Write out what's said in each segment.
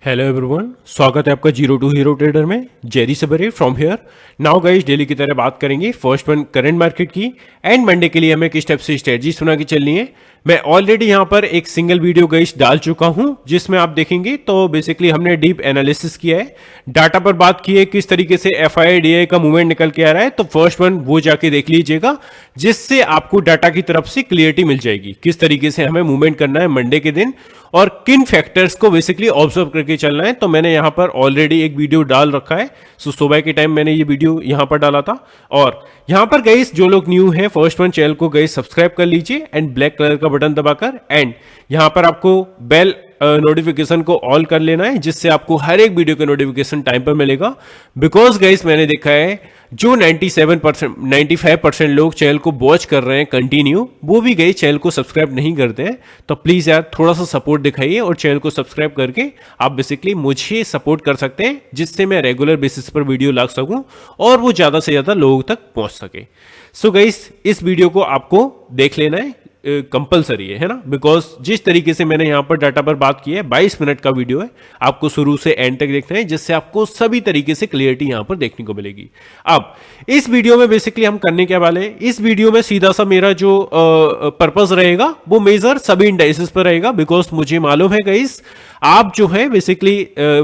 Hello everyone, स्वागत है आपका जीरो टू हीरो ट्रेडर में। जेरी सबरे from here. Now guys, daily की तरह बात करेंगे फर्स्ट वन करंट मार्केट की एंड मंडे के लिए हमें किस टाइप से स्ट्रेटजी सुना के चलनी है। मैं ऑलरेडी यहाँ पर एक सिंगल वीडियो गाइस डाल चुका हूँ जिसमें आप देखेंगे तो बेसिकली हमने डीप एनालिसिस किया है, डाटा पर बात की है, किस तरीके से FIDI का मूवमेंट निकल के आ रहा है। तो फर्स्ट वन वो जाके देख लीजिएगा जिससे आपको डाटा की तरफ से क्लियरिटी मिल जाएगी किस तरीके से हमें मूवमेंट करना है मंडे के दिन और किन फैक्टर्स को बेसिकली ऑब्जर्व करके चलना है। तो मैंने यहाँ पर ऑलरेडी एक वीडियो डाल रखा है। सुबह के टाइम मैंने ये वीडियो यहाँ पर डाला था। और यहाँ पर गाइस जो लोग न्यू हैं फर्स्ट वन चैनल को गाइस सब्सक्राइब कर लीजिए एंड ब्लैक कलर का बटन दबाकर एंड यहाँ पर आपको बेल नोटिफिकेशन को ऑल कर लेना है जिससे आपको हर एक वीडियो का नोटिफिकेशन टाइम पर मिलेगा। बिकॉज गाइस मैंने देखा है जो 97% 95% लोग चैनल को वॉच कर रहे हैं कंटिन्यू, वो भी गए चैनल को सब्सक्राइब नहीं करते हैं। तो प्लीज़ यार थोड़ा सा सपोर्ट दिखाइए और चैनल को सब्सक्राइब करके आप बेसिकली मुझे सपोर्ट कर सकते हैं जिससे मैं रेगुलर बेसिस पर वीडियो ला सकूं और वो ज़्यादा से ज़्यादा लोगों तक पहुंच सके। सो गाइस इस वीडियो को आपको देख लेना है, कंपलसरी है ना। बिकॉज जिस तरीके से मैंने यहाँ पर डाटा पर बात की है 22 मिनट का वीडियो है, आपको शुरू से एंड तक देखना है जिससे आपको सभी तरीके से क्लियरिटी यहाँ पर देखने को मिलेगी। अब इस वीडियो में बेसिकली हम करने क्या वाले हैं, इस वीडियो में सीधा सा मेरा जो पर्पस रहेगा वो मेजर सभी इंडाइसेस पर रहेगा। बिकॉज मुझे मालूम है गाइस आप जो है बेसिकली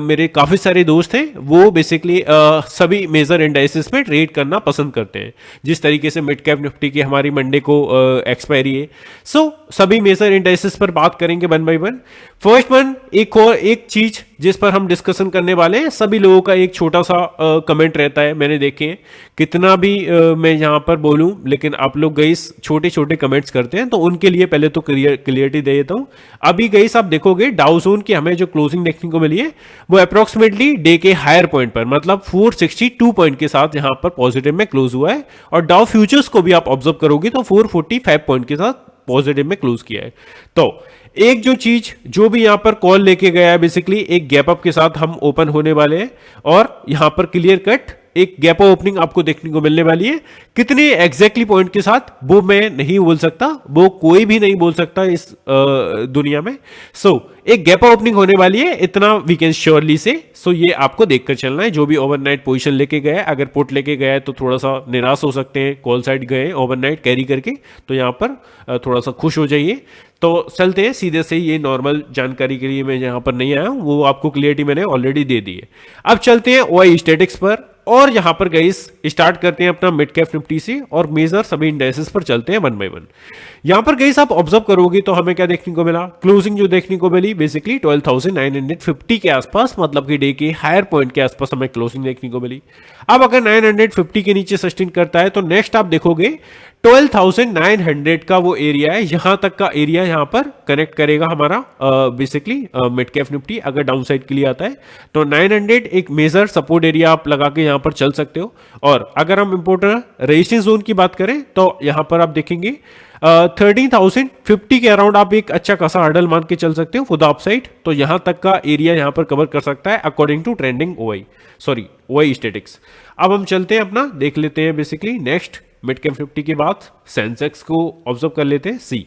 मेरे काफी सारे दोस्त हैं वो बेसिकली सभी मेजर इंडाइसेस में ट्रेड करना पसंद करते हैं। जिस तरीके से मिड कैप निफ्टी की हमारी मंडे को एक्सपायरी है, सो सभी मेजर इंडाइसेस पर बात करेंगे one by one. First one एक चीज जिस पर हम डिस्कशन करने वाले हैं, सभी लोगों का एक छोटा सा कमेंट रहता है, मैंने देखे हैं कितना भी मैं यहाँ पर बोलूं लेकिन आप लोग गईस छोटे छोटे कमेंट्स करते हैं, तो उनके लिए पहले तो क्लियरिटी दे देता हूं। अभी गईस आप देखोगे डाउ जोन की हमें जो क्लोजिंग देखने को मिली है वो अप्रोक्सीमेटली डे के हायर पॉइंट पर मतलब 462 पॉइंट के साथ यहाँ पर पॉजिटिव में क्लोज हुआ है। और डाउ फ्यूचर्स को भी आप ऑब्जर्व करोगे तो 445 पॉइंट के साथ पॉजिटिव में क्लोज किया है। तो एक जो चीज जो भी यहां पर कॉल लेके गया है बेसिकली एक गैप अप के साथ हम ओपन होने वाले हैं और यहां पर क्लियर कट एक गैप ओपनिंग आपको देखने को मिलने वाली है। कितने एग्जैक्टली पॉइंट के साथ वो मैं नहीं बोल सकता, वो कोई भी नहीं बोल सकता इस दुनिया में। सो एक गैप ओपनिंग होने वाली है, इतना वी कैन श्योरली से। सो ये आपको देखकर चलना है। जो भी ओवरनाइट पोजीशन लेके गया है, अगर पुट लेके गया है तो थोड़ा सा निराश हो सकते हैं, कॉल साइड गए ओवरनाइट कैरी करके, तो यहाँ पर थोड़ा सा खुश हो जाइए। तो चलते हैं सीधे से, ये नॉर्मल जानकारी के लिए मैं यहाँ पर नहीं आया हूँ, वो आपको क्लियरिटी मैंने ऑलरेडी दे दी है। अब चलते हैं OI स्टैटिक्स पर और यहां पर गाइस स्टार्ट करते हैं अपना मिड कैप निफ्टी से और मेजर सभी इंडाइसेस पर चलते हैं वन बाय वन। यहां पर गाइस आप ऑब्जर्व करोगे तो हमें क्या देखने को मिला, क्लोजिंग जो देखने को मिली बेसिकली 12,950 के आसपास, मतलब कि डे के हायर पॉइंट के आसपास हमें क्लोजिंग देखने को मिली। अब अगर 950 के नीचे सस्टेन करता है तो नेक्स्ट आप देखोगे 12,900 का वो एरिया है, यहां तक का एरिया यहां पर कनेक्ट करेगा हमारा बेसिकली मिड कैप निफ्टी। अगर डाउन साइड के लिए आता है तो 900 एक मेजर सपोर्ट एरिया आप लगा के यहां पर चल सकते हो। और अगर हम इंपोर्टेंट रेजिस्टेंस जोन की बात करें तो यहां पर आप देखेंगे 13,050 के अराउंड आप एक अच्छा खासा हर्डल मान के चल सकते हो फॉर द अपसाइड। तो यहां तक का एरिया यहां पर कवर कर सकता है according to trending OI statistics. अब हम चलते हैं अपना देख लेते हैं बेसिकली नेक्स्ट मिड कैप 50 के बाद सेंसेक्स को ऑब्जर्व कर लेते हैं।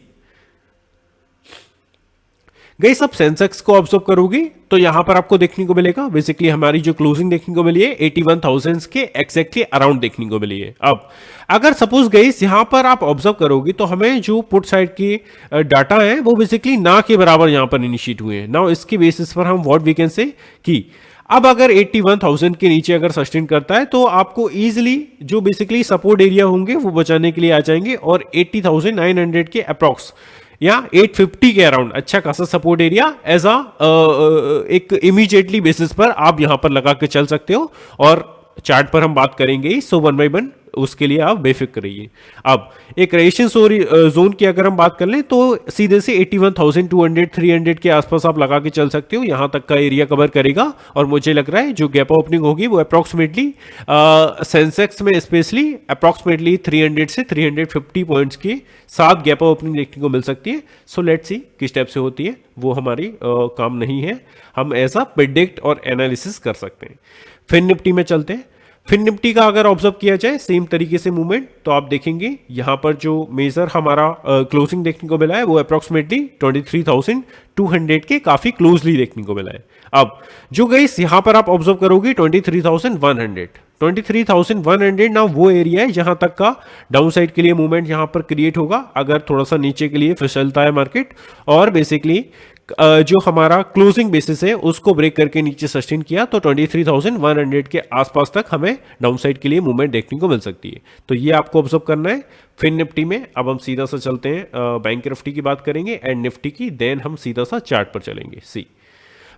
गाइस अब सेंसेक्स को ऑब्जर्व करोगे तो यहां पर आपको देखने को मिलेगा बेसिकली हमारी जो क्लोजिंग देखने को मिली है 81,000 के एक्जैक्टली अराउंड देखने को मिली है। अब अगर सपोज गाइस यहां पर आप ऑब्जर्व करोगे तो हमें जो पुट साइड की डाटा है वो बेसिकली ना के बराबर यहां पर इनिशिएट हुए हैं। नाउ इसकी बेसिस पर हम व्हाट वी कैन से कि अब अगर 81,000 के नीचे अगर सस्टेन करता है तो आपको इजीली जो बेसिकली सपोर्ट एरिया होंगे वो बचाने के लिए आ जाएंगे और 80,900 के अप्रॉक्स या 850 के अराउंड अच्छा खासा सपोर्ट एरिया एज एक इमीडिएटली बेसिस पर आप यहां पर लगा के चल सकते हो। और चार्ट पर हम बात करेंगे सो वन बाय वन, उसके लिए आप बेफिक्र रहिए। अब एक रेजिस्टेंस जोन की अगर हम बात कर लें तो सीधे से 81,200 300 के आसपास आप लगा के चल सकते हो, यहां तक का एरिया कवर करेगा। और मुझे लग रहा है जो गैप ओपनिंग होगी वो अप्रॉक्सीमेटली सेंसेक्स में स्पेशली अप्रॉक्सीमेटली 300 से 350 पॉइंट्स के साथ गैप ओपनिंग देखने को मिल सकती है। सो लेट्स सी किस टाइप से होती है, वो हमारी काम नहीं है, हम ऐसा प्रिडिक्ट और एनालिसिस कर सकते हैं। फिर निफ्टी में चलते हैं। फिर निफ्टी का अगर ऑब्जर्व किया जाए सेम तरीके से मूवमेंट, तो आप देखेंगे यहाँ पर जो मेजर हमारा क्लोजिंग देखने को मिला है वो अप्रॉक्सीमेटली 23,200 के काफी क्लोजली देखने को मिला है। अब जो गाइस यहाँ पर आप ऑब्जर्व करोगे 23,100 ना वो एरिया है जहां तक का डाउन साइड के लिए मूवमेंट यहां पर क्रिएट होगा अगर थोड़ा सा नीचे के लिए फिसलता है मार्केट, और बेसिकली जो हमारा क्लोजिंग बेसिस है उसको ब्रेक करके नीचे सस्टेन किया तो 23,100 के आसपास तक हमें डाउन साइड के लिए मूवमेंट देखने को मिल सकती है। तो ये आपको ऑब्जर्व करना है। फिर निफ्टी में अब हम सीधा सा चलते हैं, बैंक निफ्टी की बात करेंगे एंड निफ्टी की, देन हम सीधा सा चार्ट पर चलेंगे। सी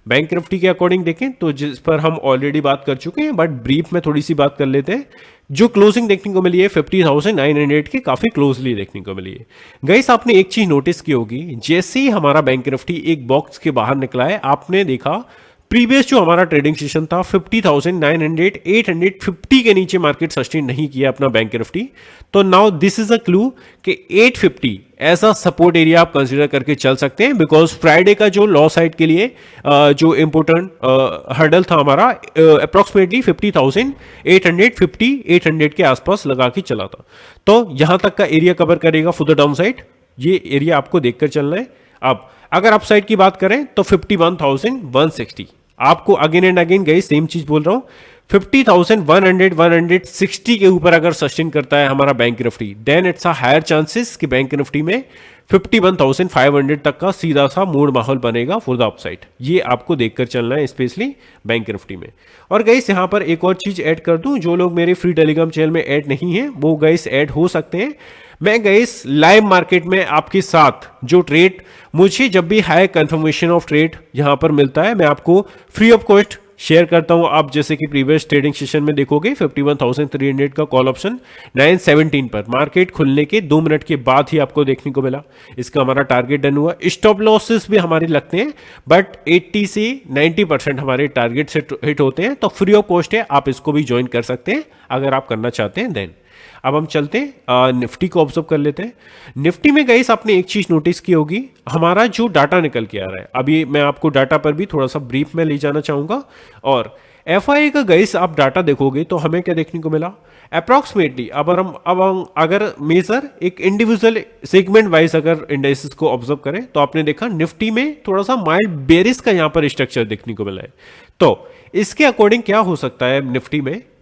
बैंक निफ्टी के अकॉर्डिंग देखें तो जिस पर हम ऑलरेडी बात कर चुके हैं, बट ब्रीफ में थोड़ी सी बात कर लेते हैं। जो क्लोजिंग देखने को मिली है 50,900 की काफी क्लोजली देखने को मिली है। गाइस आपने एक चीज नोटिस की होगी, जैसे ही हमारा बैंक निफ्टी एक बॉक्स के बाहर निकला है, आपने देखा प्रीवियस जो हमारा ट्रेडिंग सेशन था 50,900 850 के नीचे मार्केट सस्टेन नहीं किया अपना बैंक निफ्टी। तो now this is a clue कि 850 ऐसा सपोर्ट एरिया आप कंसीडर करके चल सकते हैं, बिकॉज फ्राइडे का जो लॉ साइड के लिए जो इंपोर्टेंट हर्डल था हमारा अप्रोक्सीमेटली 50,850 800 के आसपास लगा के चला था। तो यहां तक का एरिया कवर करेगा फॉर द डाउन साइड, ये एरिया आपको देखकर चलना है। अब अगर अप साइड की बात करें तो 51,160, आपको अगेन एंड अगेन गई सेम चीज बोल रहा हूं, 50,100 160 के ऊपर अगर सस्टेन करता है हमारा bank Nifty, then it's a higher chances कि बैंक निफ्टी में 51,500 तक का सीधा सा मूड माहौल बनेगा फॉर द अपसाइड। ये आपको देखकर चलना है स्पेशली बैंक निफ्टी में। और गाइस यहां पर एक और चीज ऐड कर दूं, जो लोग मेरे फ्री टेलीग्राम चैनल में ऐड नहीं है वो गाइस ऐड हो सकते हैं। मैं गाइस लाइव मार्केट में आपके साथ जो ट्रेड मुझे जब भी हाई कंफर्मेशन ऑफ ट्रेड यहां पर मिलता है, मैं आपको फ्री ऑफ कॉस्ट शेयर करता हूं। आप जैसे कि प्रीवियस ट्रेडिंग सेशन में देखोगे 51,300 का कॉल ऑप्शन 917 पर मार्केट खुलने के 2 मिनट के बाद ही आपको देखने को मिला। इसका हमारा टारगेट डन हुआ। स्टॉप लॉसेस भी हमारे लगते हैं, बट 80 से 90% हमारे टारगेट से हिट होते हैं। तो फ्री ऑफ कॉस्ट है, आप इसको भी ज्वाइन कर सकते हैं अगर आप करना चाहते हैं। देन अब हम चलते हैं निफ्टी को ऑब्जर्व कर लेते हैं। निफ्टी में गाइस आपने एक चीज नोटिस की होगी, हमारा जो डाटा निकल के आ रहा है, अभी मैं आपको डाटा पर भी थोड़ा सा ब्रीफ में ले जाना चाहूंगा। और एफआईआई का गाइस आप डाटा देखोगे तो हमें क्या देखने को मिला, अप्रॉक्सीमेटली अगर मेजर एक इंडिविजुअल सेगमेंट वाइज अगर इंडाइसेस को ऑब्जर्व करें तो आपने देखा निफ्टी में थोड़ा सा माइल्ड बेरिश का यहां पर स्ट्रक्चर देखने को मिला है। तो इसके अकॉर्डिंग क्या हो सकता है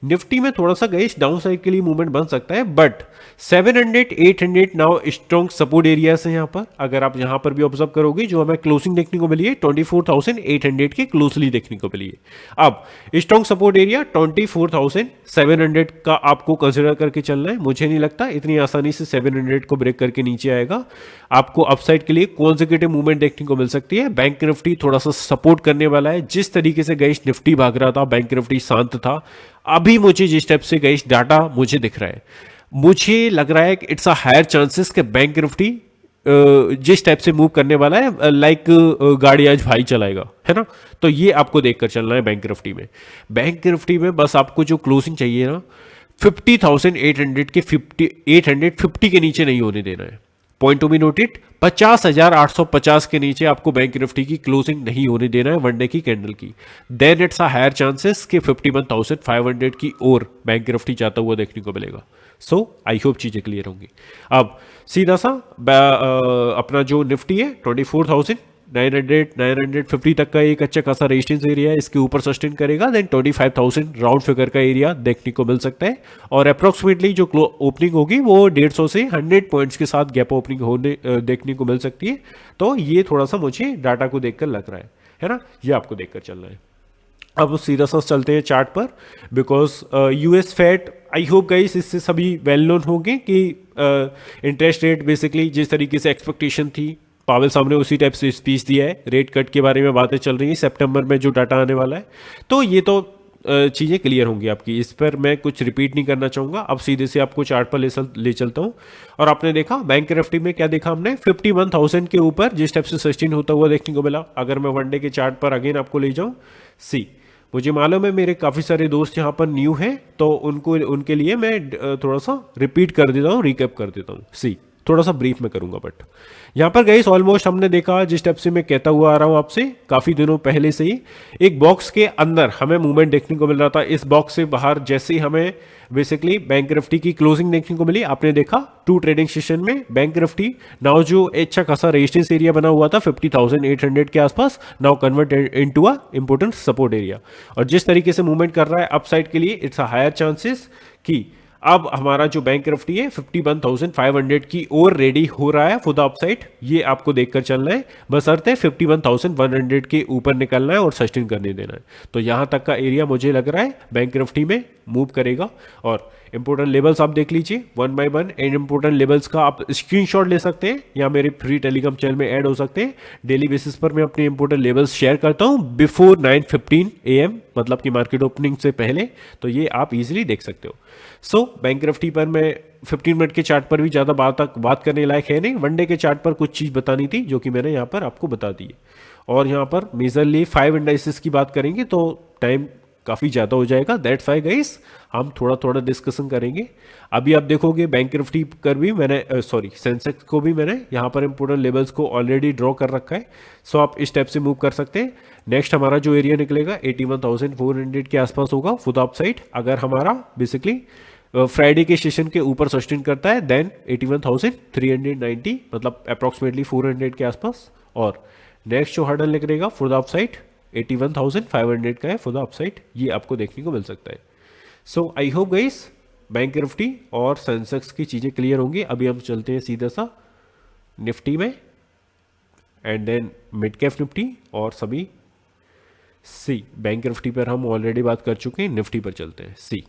निफ्टी में थोड़ा सा गाइस डाउन साइड के लिए मूवमेंट बन सकता है, but 700 800 now strong support areas है यहां पर। अगर आप यहां पर भी ऑब्जर्व करोगे जो हमें क्लोजिंग देखने को मिली है 24,800 के क्लोजली देखने को मिली है। अब स्ट्रॉन्ग सपोर्ट एरिया 24,700 का आपको कंसिडर करके चलना है। मुझे नहीं लगता इतनी आसानी से 700 को ब्रेक करके नीचे आएगा। आपको अपसाइड के लिए कॉन्जिक्यूटिव मूवमेंट देखने को मिल सकती है। बैंक निफ्टी थोड़ा सा सपोर्ट करने वाला है। जिस तरीके से गाइस निफ्टी भाग रहा था, बैंक निफ्टी शांत था। अभी मुझे जिस टाइप से गाइस डाटा मुझे दिख रहा है, मुझे लग रहा है कि इट्स अ हायर चांसेस कि बैंक निफ्टी जिस टाइप से मूव करने वाला है लाइक गाड़ी आज भाई चलाएगा, है ना। तो ये आपको देखकर चलना है बैंक निफ्टी में बस आपको जो क्लोजिंग चाहिए ना 50,800 के 850 के नीचे नहीं होने देना है। पॉइंट टू बी नोटेड, 50,850 के नीचे आपको बैंक निफ्टी की क्लोजिंग नहीं होने देना है वन डे की कैंडल की। Then it's a higher chances कि 51,500 की ओर बैंक निफ्टी जाता हुआ देखने को मिलेगा। सो आई होप चीजें क्लियर होंगी। अब सीधा सा अपना जो निफ्टी है 24,950 तक का एक अच्छा खासा रेजिस्टेंस एरिया है, इसके ऊपर सस्टेन करेगा। देन 25,000 राउंड फिगर का एरिया देखने को मिल सकता है। और अप्रोक्सीमेटली जो ओपनिंग होगी वो 150 से 100 पॉइंट्स के साथ गैप ओपनिंग होने देखने को मिल सकती है। तो ये थोड़ा सा मुझे डाटा को देखकर लग रहा है ना। ये आपको देखकर चलना है। अब सीधा सा चलते हैं चार्ट पर, because US Fed I hope guys इससे सभी वेल नोन होंगे कि इंटरेस्ट रेट बेसिकली जिस तरीके से एक्सपेक्टेशन थी, पावेल साहब ने उसी टाइप से स्पीच दिया है। रेट कट के बारे में बातें चल रही हैं, सितंबर में जो डाटा आने वाला है। तो ये तो चीज़ें क्लियर होंगी आपकी, इस पर मैं कुछ रिपीट नहीं करना चाहूँगा। अब सीधे से आपको चार्ट पर ले चलता हूँ। और आपने देखा बैंक निफ्टी में क्या देखा हमने, 51,000 के ऊपर जिस टाइप से सस्टेन होता हुआ देखने को मिला। अगर मैं वन डे के चार्ट पर अगेन आपको ले जाऊँ, सी मुझे मालूम है मेरे काफ़ी सारे दोस्त यहाँ पर न्यू हैं, तो उनके लिए मैं थोड़ा सा रिपीट कर देता हूँ, रिकैप कर देता हूँ। सी थोड़ा सा ब्रीफ में करूंगा। बट यहाँ पर गाइस ऑलमोस्ट हमने देखा, जिस टाइप से मैं कहता हुआ आ रहा हूँ आपसे काफ़ी दिनों पहले से ही, एक बॉक्स के अंदर हमें मूवमेंट देखने को मिल रहा था। इस बॉक्स से बाहर जैसे ही हमें बेसिकली बैंक निफ्टी की क्लोजिंग देखने को मिली, आपने देखा 2 ट्रेडिंग सेशन में बैंक निफ्टी नाउ जो अच्छा खासा रेजिस्टेंस एरिया बना हुआ था 50,800 के आसपास, now convert into a important support area. और जिस तरीके से मूवमेंट कर रहा है अपसाइड के लिए, इट्स अ हायर चांसेस कि अब हमारा जो बैंक निफ्टी है 51,500 की ओर रेडी हो रहा है फॉर द अपसाइड। ये आपको देखकर चलना है, बशर्ते 51,100 के ऊपर निकलना है और सस्टेन करने देना है। तो यहाँ तक का एरिया मुझे लग रहा है बैंक निफ्टी में मूव करेगा। और इंपोर्टेंट लेवल्स आप देख लीजिए 1 बाय 1, एंड इंपोर्टेंट लेवल्स का आप स्क्रीनशॉट ले सकते हैं या मेरे फ्री टेलीग्राम चैनल में ऐड हो सकते हैं। डेली बेसिस पर मैं अपने इंपोर्टेंट लेवल्स शेयर करता हूँ बिफोर 9:15 AM, मतलब कि मार्केट ओपनिंग से पहले, तो ये आप इजीली देख सकते हो। सो बैंक निफ्टी पर मैं 15 मिनट के चार्ट पर भी ज़्यादा बात करने लायक है नहीं, वनडे के चार्ट पर कुछ चीज़ बतानी थी जो कि मैंने यहाँ पर आपको बता दी है। और यहाँ पर मेजरली 5 इंडाइसेस की बात करेंगे तो टाइम काफ़ी ज़्यादा हो जाएगा, दैट्स वाई गाइस हम थोड़ा थोड़ा डिस्कशन करेंगे। अभी आप देखोगे बैंक निफ्टी कर भी मैंने सेंसेक्स को भी मैंने यहाँ पर इंपोर्टेंट लेवल्स को ऑलरेडी ड्रॉ कर रखा है। सो आप इस टाइप से मूव कर सकते हैं। नेक्स्ट हमारा जो एरिया निकलेगा 81,400 के आसपास होगा फॉर द अपसाइड। अगर हमारा बेसिकली फ्राइडे के सेशन के ऊपर सस्टेन करता है देन 81,390, मतलब अप्रॉक्सीमेटली 400 के आसपास। और नेक्स्ट जो हर्डल निकलेगा फॉर द अपसाइड 81,500 का है फॉर द अपसाइड, ये आपको देखने को मिल सकता है। So I hope guys bank Nifty और सेंसेक्स की चीज़ें क्लियर होंगी। अभी हम चलते हैं सीधा सा निफ्टी में, and then mid cap Nifty और सभी सी। बैंक निफ्टी पर हम ऑलरेडी बात कर चुके हैं, निफ्टी पर चलते हैं सी।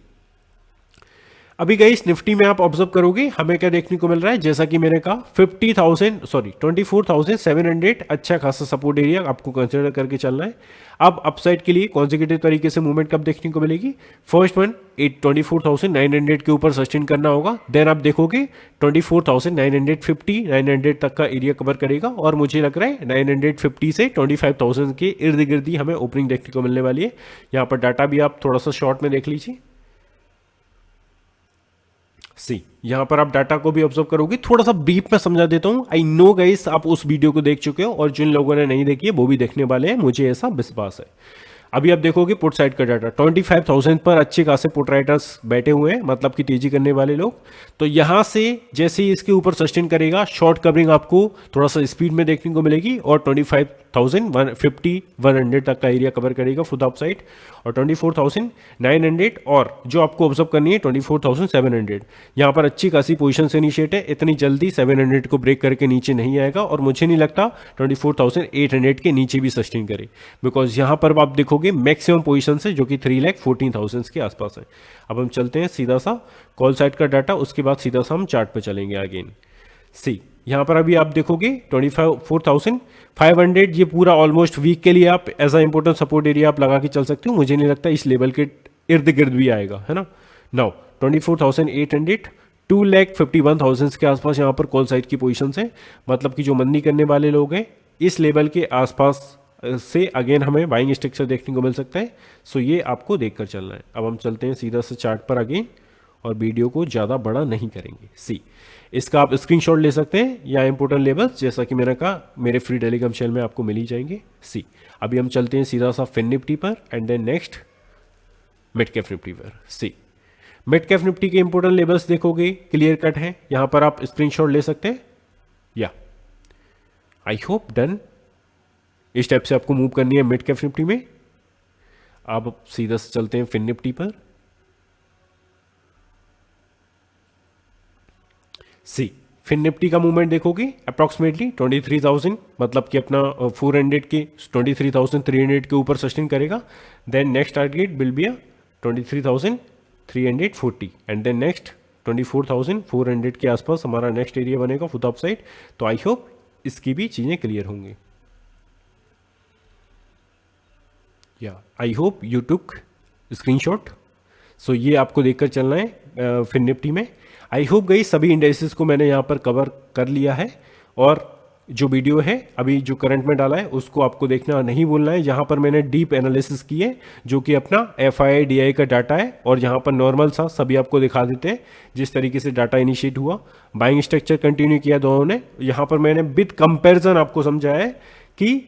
अभी गई इस निफ्टी में आप ऑब्जर्व करोगे हमें क्या देखने को मिल रहा है, जैसा कि मैंने कहा 24,700 अच्छा खासा सपोर्ट एरिया आपको कंसिडर करके चलना है। अब अपसाइड के लिए कॉन्जिक्यूटिव तरीके से मूवमेंट कब देखने को मिलेगी, फर्स्ट वन 24,900 के ऊपर सस्टेन करना होगा, देन आप देखोगे 24,950 900 तक का एरिया कवर करेगा। और मुझे लग रहा है 950 से 25,000 के इर्द गिर्द ही हमें ओपनिंग देखने को मिलने वाली है। यहाँ पर डाटा भी आप थोड़ा सा शॉर्ट में देख लीजिए सी। यहां पर आप डाटा को भी ऑब्जर्व करोगे, थोड़ा सा ब्रीफ में समझा देता हूं। आई नो गाइस आप उस वीडियो को देख चुके हो और जिन लोगों ने नहीं देखी है वो भी देखने वाले हैं, मुझे ऐसा विश्वास है। अभी आप देखोगे पुट साइड का डाटा 25,000 पर अच्छे खासे पुट राइटर्स बैठे हुए हैं, मतलब कि तेजी करने वाले लोग। तो यहां से जैसे ही इसके ऊपर सस्टेन करेगा शॉर्ट कवरिंग आपको थोड़ा सा स्पीड में देखने को मिलेगी और 25,150 100 तक का एरिया कवर करेगा फुट अपसाइड। और 24,900 और जो आपको ऑब्जर्व करनी है 24,700, यहाँ पर अच्छी खासी पोजीशन से इनिशिएट है, इतनी जल्दी 700 को ब्रेक करके नीचे नहीं आएगा और मुझे नहीं लगता 24,800 के नीचे भी सस्टेन करे, बिकॉज यहाँ पर आप देखोगे मैक्सिमम पोजीशन से जो कि 3,14,000 के आसपास है। अब हम चलते हैं सीधा सा कॉल साइड का डाटा, उसके बाद सीधा सा हम चार्ट पे चलेंगे अगेन सी। यहाँ पर अभी आप देखोगे 24,500 ये पूरा ऑलमोस्ट वीक के लिए आप as a important support area आप लगा के चल सकते हो। मुझे नहीं लगता इस लेवल के इर्द गिर्द भी आएगा, है ना। नाउ 24,800 2,51,000 के आसपास यहाँ पर कॉल साइड की पोजीशन है, मतलब कि जो मंदी करने वाले लोग हैं इस लेवल के आसपास से अगेन हमें बाइंग स्ट्रक्चर देखने को मिल सकता है। सो ये आपको देखकर चलना है। अब हम चलते हैं सीधा से चार्ट पर अगेन और वीडियो को ज़्यादा बड़ा नहीं करेंगे सी। इसका आप स्क्रीनशॉट ले सकते हैं या इंपोर्टेंट लेवल्स जैसा कि मैंने कहा मेरे फ्री टेलीग्राम चैनल में आपको मिल ही जाएंगे सी। अभी हम चलते हैं सीधा सा फिन निफ्टी पर and then next mid cap Nifty पर सी। मिड कैप निफ्टी के इंपोर्टेंट लेवल्स देखोगे क्लियर कट है, यहां पर आप स्क्रीनशॉट ले सकते हैं या आई होप डन। इस टाइप से आपको मूव करनी है मिड कैप निफ्टी में। आप सीधा से चलते हैं फिन निफ्टी पर सी। फिन निफ्टी का मूवमेंट देखोगे अप्रॉक्सीमेटली 23,000, मतलब कि अपना 400 के 23,300 के ऊपर सस्टेन करेगा। Then next target will be 23,340 and then next 24,400 के आसपास हमारा नेक्स्ट एरिया बनेगा फुट अप साइड। तो आई होप इसकी भी चीज़ें क्लियर होंगी या I hope you took screenshot. So ये आपको देखकर चलना है फिन निफ्टी में। आई होप गई सभी इंडेक्सेस को मैंने यहाँ पर कवर कर लिया है और जो वीडियो है अभी जो करंट में डाला है उसको आपको देखना नहीं भूलना है। यहाँ पर मैंने डीप एनालिसिस की है जो कि अपना FII DI का डाटा है, और यहाँ पर नॉर्मल सा सभी आपको दिखा देते हैं जिस तरीके से डाटा इनिशिएट हुआ। बाइंग स्ट्रक्चर कंटिन्यू किया दोनों ने। यहाँ पर मैंने विद कंपैरिजन आपको समझाया है कि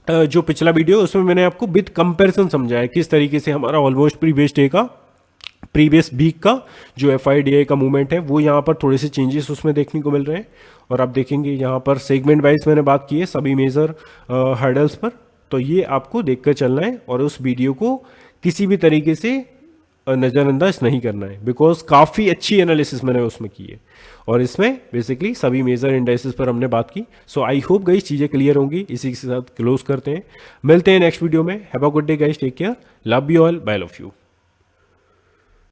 जो पिछला वीडियो उसमें मैंने आपको विद कंपैरिजन समझाया है किस तरीके से हमारा ऑलमोस्ट प्रीवियस वीक का जो FIDI का मूवमेंट है वो यहाँ पर थोड़े से चेंजेस उसमें देखने को मिल रहे हैं। और आप देखेंगे यहाँ पर सेगमेंट वाइज मैंने बात की है सभी मेजर हर्डल्स पर, तो ये आपको देखकर चलना है और उस वीडियो को किसी भी तरीके से नज़रअंदाज नहीं करना है, बिकॉज काफ़ी अच्छी एनालिसिस मैंने उसमें की है और इसमें बेसिकली सभी मेजर इंडाइसेस पर हमने बात की। सो आई होप गाइस चीज़ें क्लियर होंगी। इसी के साथ क्लोज करते हैं, मिलते हैं नेक्स्ट वीडियो में। Have a good day guys, take care, love you all, bye love you.